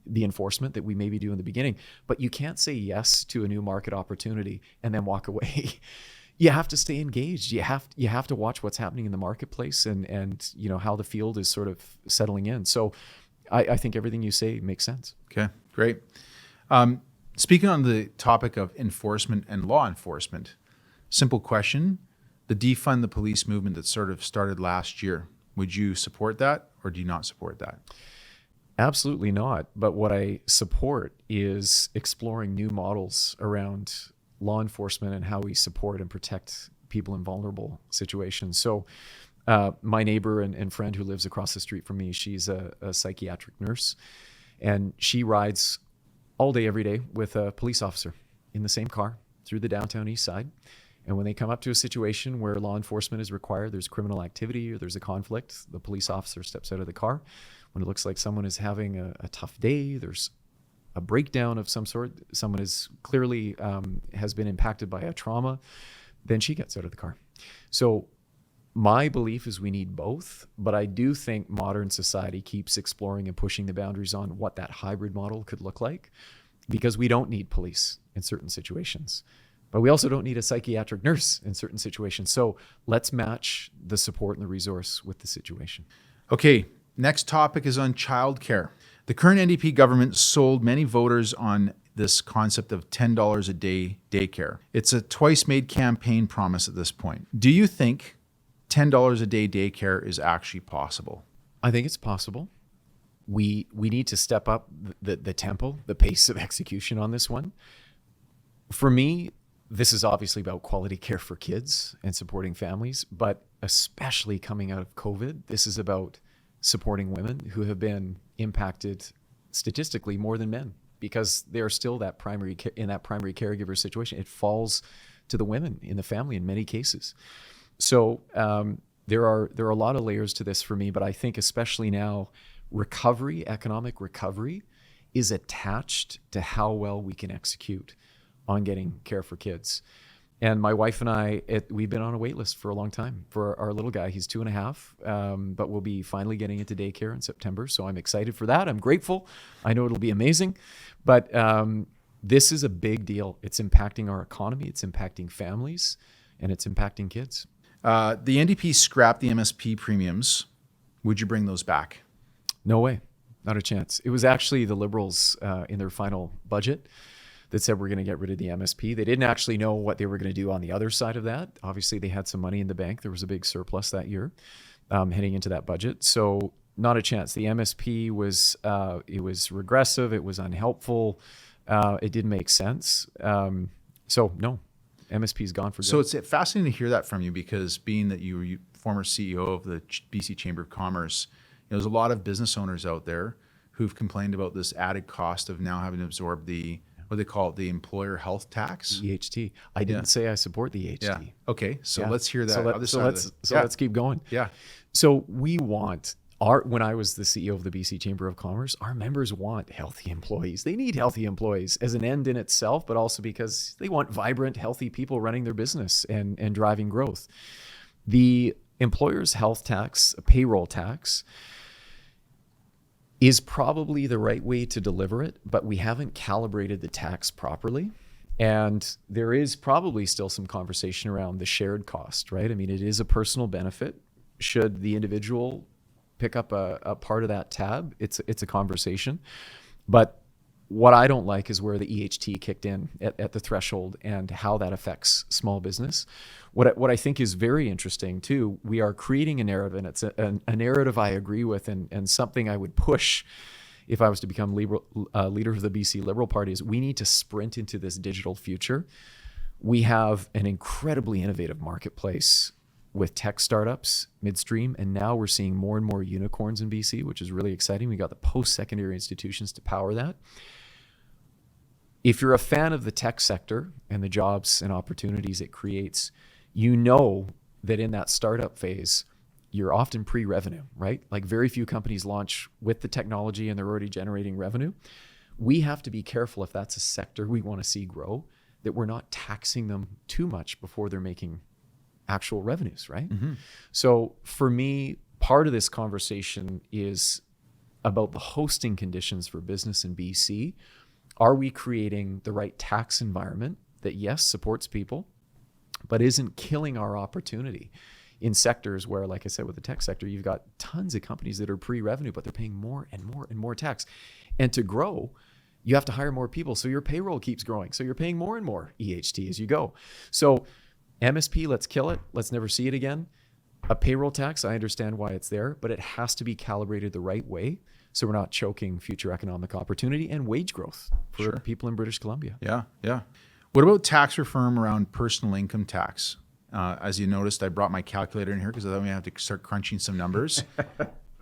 the enforcement that we maybe do in the beginning. But you can't say yes to a new market opportunity and then walk away. You have to stay engaged. You have to watch what's happening in the marketplace and how the field is sort of settling in. So I think everything you say makes sense. Okay, great. Speaking on the topic of enforcement and law enforcement, simple question, the defund the police movement that sort of started last year, would you support that or do you not support that? Absolutely not. But what I support is exploring new models around law enforcement and how we support and protect people in vulnerable situations. So my neighbor and friend who lives across the street from me, she's a psychiatric nurse, and she rides all day, every day with a police officer in the same car through the downtown east side. And when they come up to a situation where law enforcement is required, there's criminal activity or there's a conflict, the police officer steps out of the car. When it looks like someone is having a tough day, there's a breakdown of some sort, someone is clearly has been impacted by a trauma, then she gets out of the car. So my belief is we need both, but I do think modern society keeps exploring and pushing the boundaries on what that hybrid model could look like, because we don't need police in certain situations, but we also don't need a psychiatric nurse in certain situations. So let's match the support and the resource with the situation. Okay, next topic is on childcare. The current NDP government sold many voters on this concept of $10 a day daycare. It's a twice made campaign promise at this point. Do you think $10 a day daycare is actually possible? I think it's possible. We need to step up the tempo, the pace of execution on this one. For me, this is obviously about quality care for kids and supporting families, but especially coming out of COVID, this is about supporting women who have been impacted statistically more than men, because they're still in that primary caregiver situation. It falls to the women in the family in many cases. So there are a lot of layers to this for me, but I think especially now, economic recovery is attached to how well we can execute on getting care for kids. And my wife and I, we've been on a wait list for a long time for our little guy. He's 2.5, but we'll be finally getting into daycare in September. So I'm excited for that. I'm grateful. I know it'll be amazing. But this is a big deal. It's impacting our economy. It's impacting families, and it's impacting kids. The NDP scrapped the MSP premiums. Would you bring those back? No way. Not a chance. It was actually the Liberals in their final budget that said we're going to get rid of the MSP. They didn't actually know what they were going to do on the other side of that. Obviously, they had some money in the bank. There was a big surplus that year heading into that budget. So not a chance. The MSP was regressive. It was unhelpful. It didn't make sense. So no, MSP is gone for good. So it's fascinating to hear that from you, because being that you were former CEO of the BC Chamber of Commerce, there's a lot of business owners out there who've complained about this added cost of now having to absorb the, what they call it, the employer health tax. EHT. I didn't say I support the EHT. Yeah. Okay. So let's hear that. Let's keep going. Yeah. So we want when I was the CEO of the BC Chamber of Commerce, our members want healthy employees. They need healthy employees as an end in itself, but also because they want vibrant, healthy people running their business and driving growth. The employer's health tax, payroll tax, is probably the right way to deliver it, but we haven't calibrated the tax properly. And there is probably still some conversation around the shared cost, right? I mean, it is a personal benefit. Should the individual pick up a part of that tab, it's a conversation. But what I don't like is where the EHT kicked in at the threshold and how that affects small business. What I think is very interesting too, we are creating a narrative, and it's a narrative I agree with, and something I would push if I was to become leader of the BC Liberal Party, is we need to sprint into this digital future. We have an incredibly innovative marketplace with tech startups midstream, and now we're seeing more and more unicorns in BC, which is really exciting. We got the post-secondary institutions to power that. If you're a fan of the tech sector and the jobs and opportunities it creates, you know that in that startup phase, you're often pre-revenue, right? Like very few companies launch with the technology and they're already generating revenue. We have to be careful, if that's a sector we want to see grow, that we're not taxing them too much before they're making actual revenues, right? Mm-hmm. So for me, part of this conversation is about the hosting conditions for business in BC. Are we creating the right tax environment that, yes, supports people, but isn't killing our opportunity in sectors where, like I said, with the tech sector, you've got tons of companies that are pre-revenue, but they're paying more and more and more tax. And to grow, you have to hire more people. So your payroll keeps growing. So you're paying more and more EHT as you go. So MSP, let's kill it. Let's never see it again. A payroll tax, I understand why it's there, but it has to be calibrated the right way so we're not choking future economic opportunity and wage growth for people in British Columbia. Yeah, yeah. What about tax reform around personal income tax? As you noticed, I brought my calculator in here because I thought we have to start crunching some numbers.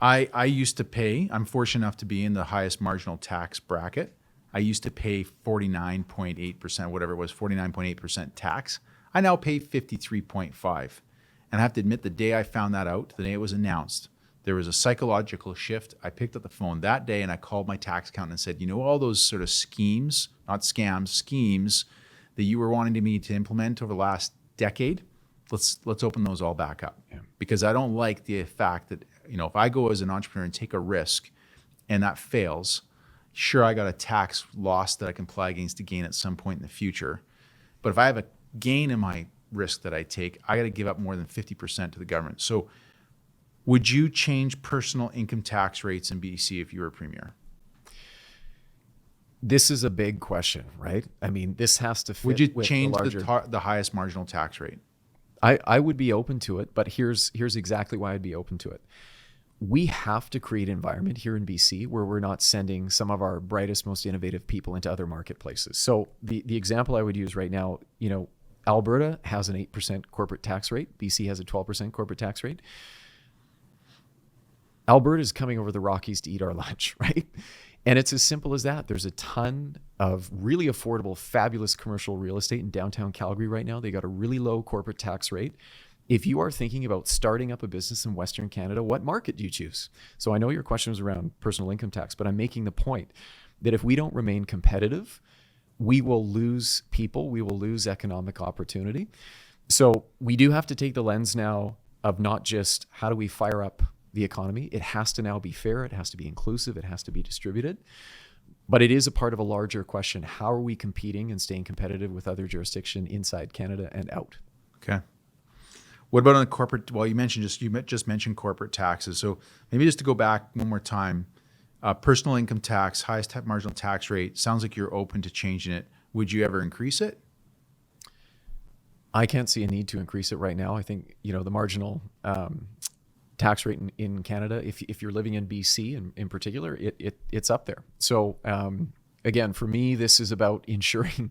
I used to pay, I'm fortunate enough to be in the highest marginal tax bracket. I used to pay 49.8%, whatever it was, 49.8% tax. I now pay 53.5%. And I have to admit, the day I found that out, the day it was announced, there was a psychological shift. I picked up the phone that day and I called my tax accountant and said, you know, all those sort of schemes, not scams, schemes that you were wanting me to implement over the last decade, let's open those all back up. Yeah. Because I don't like the fact that, you know, if I go as an entrepreneur and take a risk and that fails, sure, I got a tax loss that I can apply against a gain at some point in the future. But if I have a gain in my risk that I take, I got to give up more than 50% to the government. So would you change personal income tax rates in BC if you were premier? This is a big question, right? I mean, this has to fit. Would you with change the larger... the highest marginal tax rate? I would be open to it, but here's exactly why I'd be open to it. We have to create an environment here in BC where we're not sending some of our brightest, most innovative people into other marketplaces. So the example I would use right now, you know, Alberta has an 8% corporate tax rate. BC has a 12% corporate tax rate. Alberta is coming over the Rockies to eat our lunch, right? And it's as simple as that. There's a ton of really affordable, fabulous commercial real estate in downtown Calgary right now. They got a really low corporate tax rate. If you are thinking about starting up a business in Western Canada, what market do you choose? So I know your question was around personal income tax, but I'm making the point that if we don't remain competitive, we will lose people, we will lose economic opportunity. So we do have to take the lens now of not just how do we fire up the economy. It has to now be fair. It has to be inclusive. It has to be distributed. But it is a part of a larger question. How are we competing and staying competitive with other jurisdiction inside Canada and out? Okay. What about on the corporate? Well, you just mentioned corporate taxes. So maybe just to go back one more time, personal income tax, highest marginal tax rate. Sounds like you're open to changing it. Would you ever increase it? I can't see a need to increase it right now. I think, you know, the marginal tax rate in Canada, if you're living in BC in particular, it's up there. So again, for me, this is about ensuring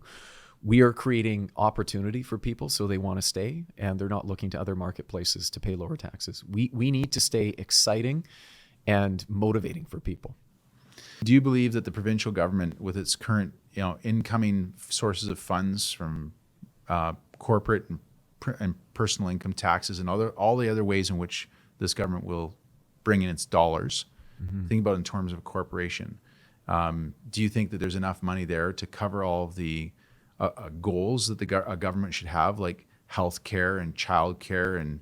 we are creating opportunity for people so they want to stay and they're not looking to other marketplaces to pay lower taxes. We need to stay exciting and motivating for people. Do you believe that the provincial government, with its current, you know, incoming sources of funds from corporate and personal income taxes and all the other ways in which this government will bring in its dollars, think about it in terms of a corporation, do you think that there's enough money there to cover all of the goals that a government should have, like healthcare and childcare and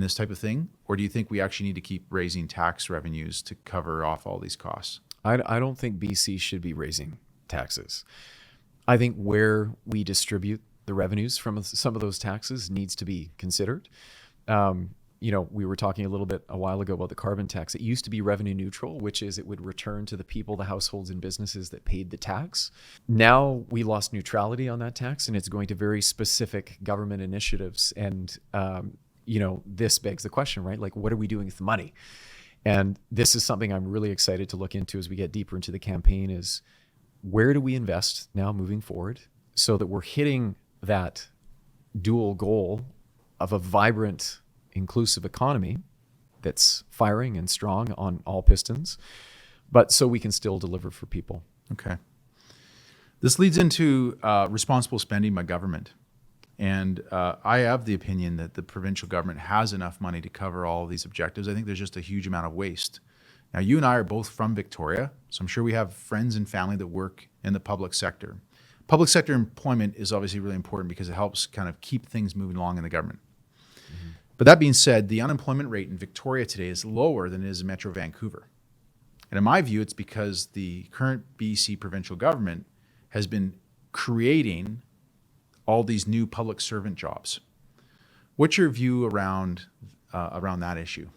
this type of thing? Or do you think we actually need to keep raising tax revenues to cover off all these costs? I don't think BC should be raising taxes. I think where we distribute the revenues from some of those taxes needs to be considered. We were talking a little bit a while ago about the carbon tax. It used to be revenue neutral, which is it would return to the people, the households and businesses that paid the tax. Now we lost neutrality on that tax, and it's going to very specific government initiatives. And, this begs the question, right? Like, what are we doing with the money? And this is something I'm really excited to look into as we get deeper into the campaign is where do we invest now moving forward so that we're hitting that dual goal of a vibrant, inclusive economy that's firing and strong on all pistons, but so we can still deliver for people. Okay. This leads into responsible spending by government. And I have the opinion that the provincial government has enough money to cover all of these objectives. I think there's just a huge amount of waste. Now, you and I are both from Victoria, so I'm sure we have friends and family that work in the public sector. Public sector employment is obviously really important because it helps kind of keep things moving along in the government. Mm-hmm. But that being said, the unemployment rate in Victoria today is lower than it is in Metro Vancouver. And in my view, it's because the current BC provincial government has been creating all these new public servant jobs. What's your view around that issue?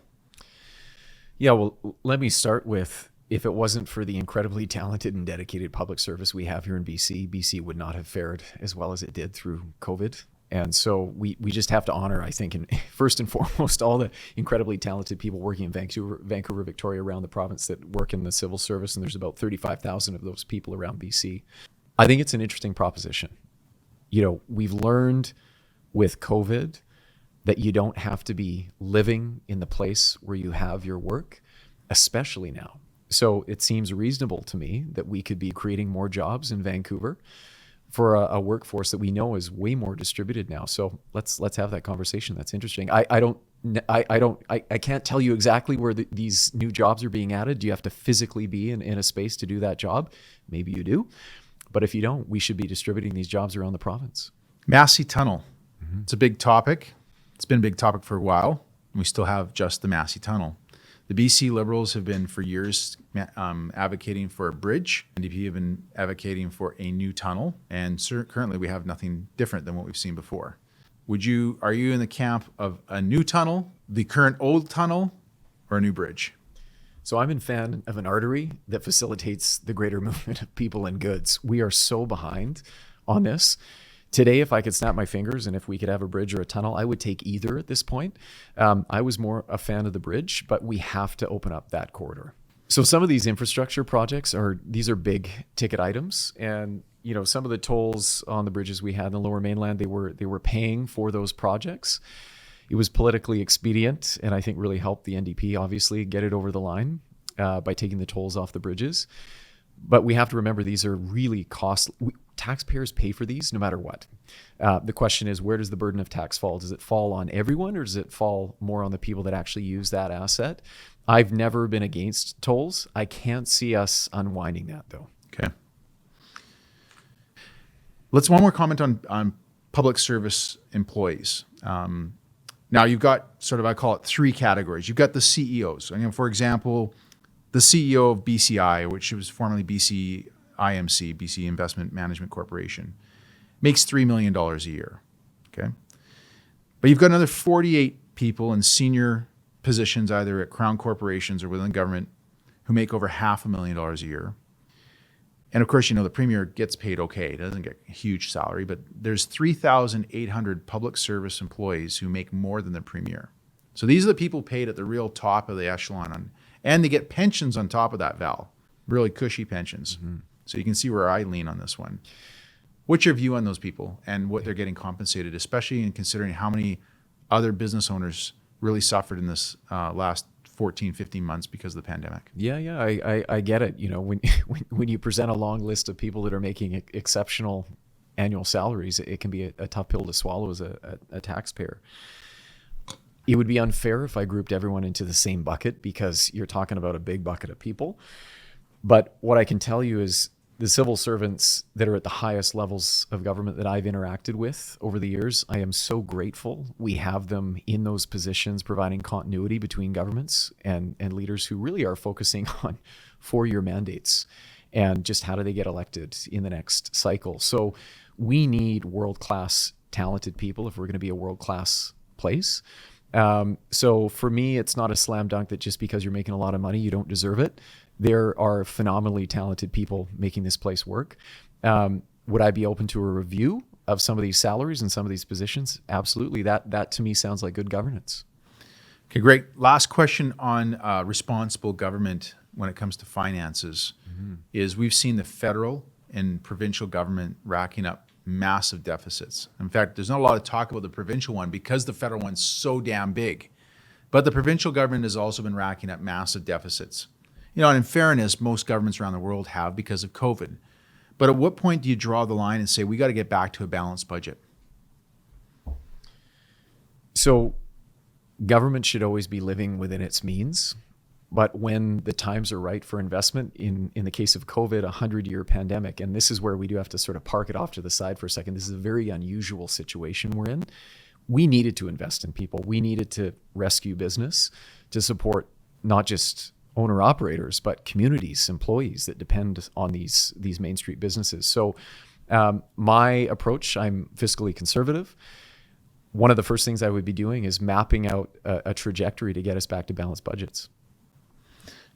Yeah, well, let me start with, if it wasn't for the incredibly talented and dedicated public service we have here in BC would not have fared as well as it did through COVID. And so we just have to honor, I think, and first and foremost, all the incredibly talented people working in Vancouver, Victoria, around the province that work in the civil service. And there's about 35,000 of those people around BC. I think it's an interesting proposition. We've learned with COVID that you don't have to be living in the place where you have your work, especially now. So it seems reasonable to me that we could be creating more jobs in Vancouver for a workforce that we know is way more distributed now. So let's have that conversation. That's interesting. I can't tell you exactly where these new jobs are being added. Do you have to physically be in a space to do that job? Maybe you do. But if you don't, we should be distributing these jobs around the province. Massey Tunnel. Mm-hmm. It's a big topic. It's been a big topic for a while. We still have just the Massey Tunnel. The BC Liberals have been for years advocating for a bridge. NDP have been advocating for a new tunnel. And currently we have nothing different than what we've seen before. Are you in the camp of a new tunnel, the current old tunnel, or a new bridge? So I'm a fan of an artery that facilitates the greater movement of people and goods. We are so behind on this. Today, if I could snap my fingers and if we could have a bridge or a tunnel, I would take either at this point. I was more a fan of the bridge, but we have to open up that corridor. So some of these infrastructure projects these are big ticket items. And some of the tolls on the bridges we had in the Lower Mainland, they were paying for those projects. It was politically expedient, and I think really helped the NDP, obviously, get it over the line by taking the tolls off the bridges. But we have to remember these are really costly. Taxpayers pay for these no matter what. The question is, where does the burden of tax fall? Does it fall on everyone, or does it fall more on the people that actually use that asset? I've never been against tolls. I can't see us unwinding that, though. Okay. Let's one more comment on public service employees. Now you've got I call it three categories. You've got the CEOs. For example, the CEO of BCI, which was formerly BC IMC, BC Investment Management Corporation, makes $3 million a year. Okay. But you've got another 48 people in senior positions, either at Crown corporations or within government, who make over $500,000 a year. And of course, the Premier gets paid okay. He doesn't get a huge salary, but there's 3,800 public service employees who make more than the Premier. So these are the people paid at the real top of the echelon. And they get pensions on top of that, Val. Really cushy pensions. Mm-hmm. So you can see where I lean on this one. What's your view on those people and what they're getting compensated, especially in considering how many other business owners really suffered in this last 14, 15 months because of the pandemic? Yeah, I get it. When you present a long list of people that are making exceptional annual salaries, it can be a tough pill to swallow as a taxpayer. It would be unfair if I grouped everyone into the same bucket because you're talking about a big bucket of people. But what I can tell you is the civil servants that are at the highest levels of government that I've interacted with over the years, I am so grateful we have them in those positions, providing continuity between governments and leaders who really are focusing on 4-year mandates and just how do they get elected in the next cycle. So we need world-class talented people if we're going to be a world-class place. So for me, it's not a slam dunk that just because you're making a lot of money, you don't deserve it. There are phenomenally talented people making this place work. Would I be open to a review of some of these salaries and some of these positions? Absolutely. That to me sounds like good governance. Okay, great. Last question on responsible government when it comes to finances is we've seen the federal and provincial government racking up massive deficits. In fact, there's not a lot of talk about the provincial one because the federal one's so damn big. But the provincial government has also been racking up massive deficits. You know, and in fairness, most governments around the world have because of COVID. But at what point do you draw the line and say, we got to get back to a balanced budget? So government should always be living within its means. But when the times are right for investment, in the case of COVID, a 100-year pandemic, and this is where we do have to sort of park it off to the side for a second. This is a very unusual situation we're in. We needed to invest in people. We needed to rescue business to support not just owner-operators, but communities, employees that depend on these Main Street businesses. So my approach, I'm fiscally conservative. One of the first things I would be doing is mapping out a trajectory to get us back to balanced budgets.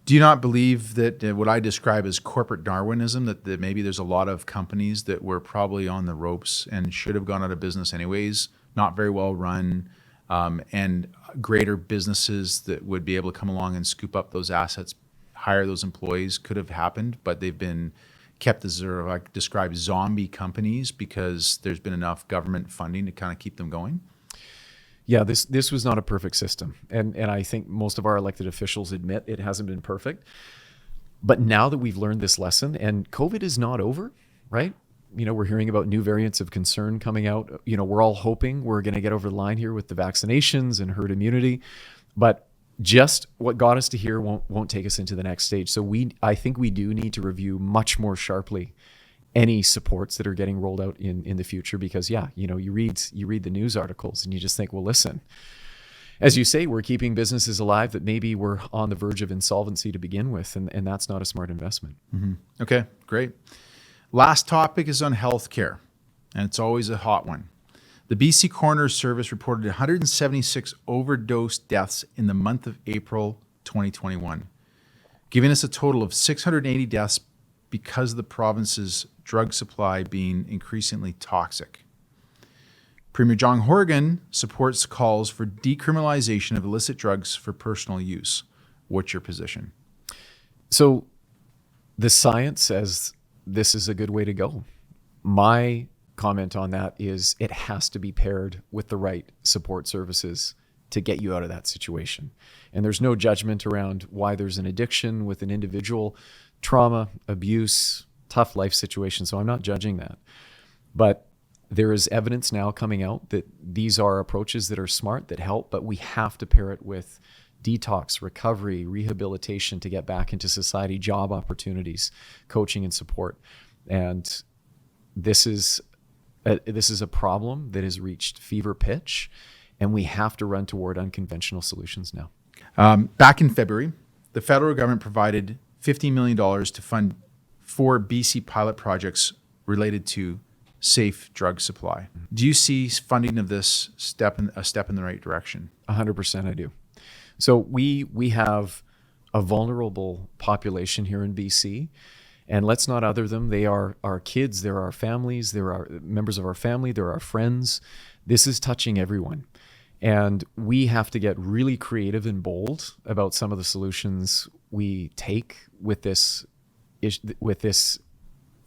Do you not believe that what I describe as corporate Darwinism, that maybe there's a lot of companies that were probably on the ropes and should have gone out of business anyways, not very well run, and greater businesses that would be able to come along and scoop up those assets, hire those employees could have happened, but they've been kept as sort of like described zombie companies because there's been enough government funding to kind of keep them going? Yeah, this was not a perfect system. And I think most of our elected officials admit it hasn't been perfect. But now that we've learned this lesson, and COVID is not over, right? You know, we're hearing about new variants of concern coming out. You know, we're all hoping we're going to get over the line here with the vaccinations and herd immunity. But just what got us to here won't take us into the next stage. So I think we do need to review much more sharply any supports that are getting rolled out in the future, because you read the news articles and you just think, well, listen, as you say, we're keeping businesses alive that maybe were on the verge of insolvency to begin with, and that's not a smart investment. Mm-hmm. Okay, great. Last topic is on healthcare, and it's always a hot one. The BC Coroner Service reported 176 overdose deaths in the month of April 2021, giving us a total of 680 deaths because of the province's drug supply being increasingly toxic. Premier John Horgan supports calls for decriminalization of illicit drugs for personal use. What's your position? So the science says this is a good way to go. My comment on that is it has to be paired with the right support services to get you out of that situation. And there's no judgment around why there's an addiction with an individual, trauma, abuse, tough life situation. So I'm not judging that. But there is evidence now coming out that these are approaches that are smart, that help, but we have to pair it with detox, recovery, rehabilitation to get back into society, job opportunities, coaching and support. And this is a problem that has reached fever pitch, and we have to run toward unconventional solutions now. Back in February, the federal government provided $15 million to fund 4 BC pilot projects related to safe drug supply. Do you see funding of this a step in the right direction? 100% I do. So we have a vulnerable population here in BC, and let's not other them. They are our kids, they're our families, they're our members of our family, they're our friends. This is touching everyone. And we have to get really creative and bold about some of the solutions we take with this.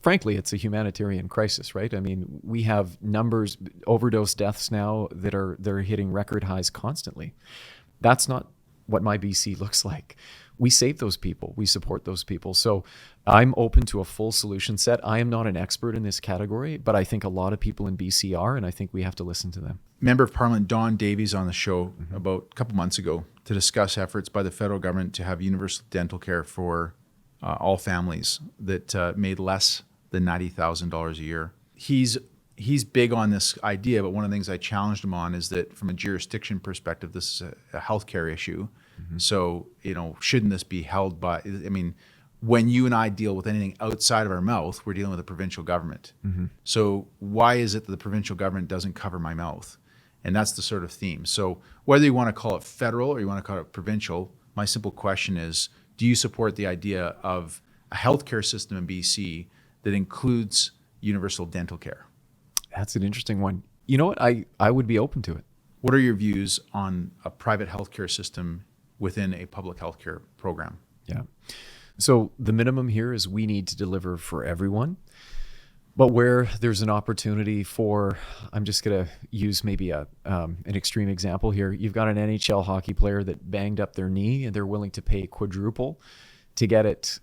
Frankly, it's a humanitarian crisis, right? I mean, we have numbers, overdose deaths now that are hitting record highs constantly. That's not what my BC looks like. We save those people. We support those people. So I'm open to a full solution set. I am not an expert in this category, but I think a lot of people in BC are, and I think we have to listen to them. Member of Parliament Don Davies on the show about a couple months ago to discuss efforts by the federal government to have universal dental care for all families that made less than $90,000 a year. He's big on this idea, but one of the things I challenged him on is that from a jurisdiction perspective, this is a healthcare issue. Mm-hmm. So, shouldn't this be held by, when you and I deal with anything outside of our mouth, we're dealing with a provincial government. So why is it that the provincial government doesn't cover my mouth? And that's the sort of theme. So whether you want to call it federal or you want to call it provincial, my simple question is, do you support the idea of a healthcare system in BC that includes universal dental care? That's an interesting one. You know what? I would be open to it. What are your views on a private healthcare system within a public healthcare program? Yeah. So the minimum here is we need to deliver for everyone. But where there's an opportunity for, I'm just going to use maybe an extreme example here. You've got an NHL hockey player that banged up their knee and they're willing to pay quadruple to get it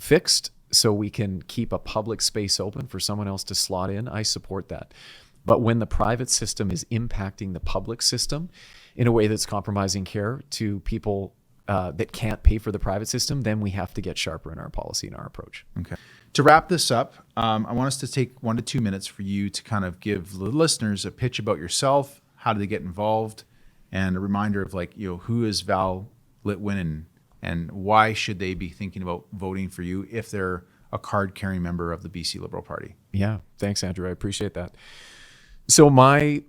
fixed so we can keep a public space open for someone else to slot in. I support that. But when the private system is impacting the public system in a way that's compromising care to people that can't pay for the private system, then we have to get sharper in our policy and our approach. Okay. To wrap this up, I want us to take 1 to 2 minutes for you to kind of give the listeners a pitch about yourself, how do they get involved, and a reminder of who is Val Litwin and why should they be thinking about voting for you if they're a card-carrying member of the BC Liberal Party. Yeah, thanks, Andrew. I appreciate that. So my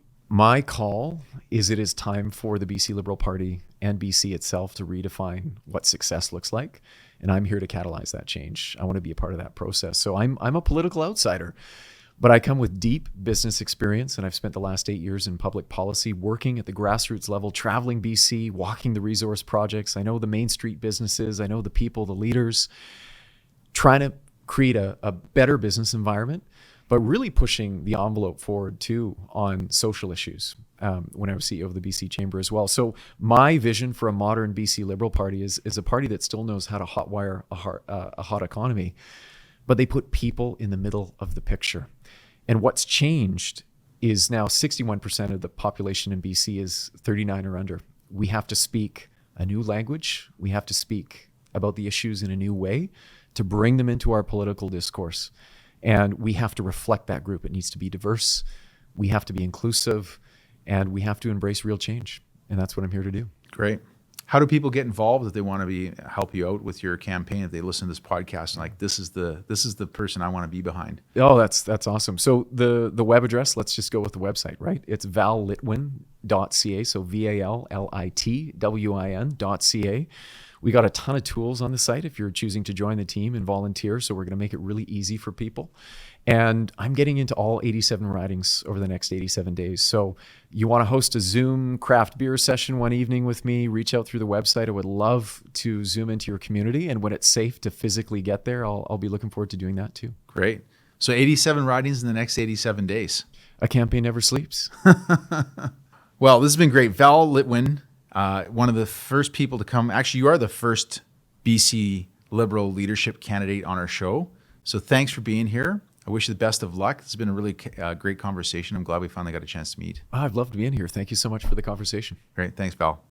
call is it is time for the BC Liberal Party and BC itself to redefine what success looks like. And I'm here to catalyze that change. I want to be a part of that process. So I'm a political outsider, but I come with deep business experience. And I've spent the last 8 years in public policy, working at the grassroots level, traveling BC, walking the resource projects. I know the Main Street businesses. I know the people, the leaders, trying to create a better business environment, but really pushing the envelope forward too on social issues when I was CEO of the BC Chamber as well. So my vision for a modern BC Liberal Party is a party that still knows how to hotwire a hot economy, but they put people in the middle of the picture. And what's changed is now 61% of the population in BC is 39 or under. We have to speak a new language. We have to speak about the issues in a new way to bring them into our political discourse. And we have to reflect that group. It needs to be diverse. We have to be inclusive, and we have to embrace real change. And that's what I'm here to do. Great. How do people get involved if they want to help you out with your campaign? If they listen to this podcast and this is the person I want to be behind. Oh, that's awesome. So the web address, let's just go with the website, right? It's vallitwin.ca. So VALLITWIN.ca. We got a ton of tools on the site if you're choosing to join the team and volunteer. So we're going to make it really easy for people. And I'm getting into all 87 ridings over the next 87 days. So you want to host a Zoom craft beer session one evening with me, reach out through the website. I would love to Zoom into your community. And when it's safe to physically get there, I'll be looking forward to doing that too. Great. So 87 ridings in the next 87 days. A campaign never sleeps. Well, this has been great. Val Litwin, one of the first people to come. Actually, you are the first BC Liberal leadership candidate on our show. So thanks for being here. I wish you the best of luck. This has been a really great conversation. I'm glad we finally got a chance to meet. I've loved being here. Thank you so much for the conversation. Great. Thanks, Val.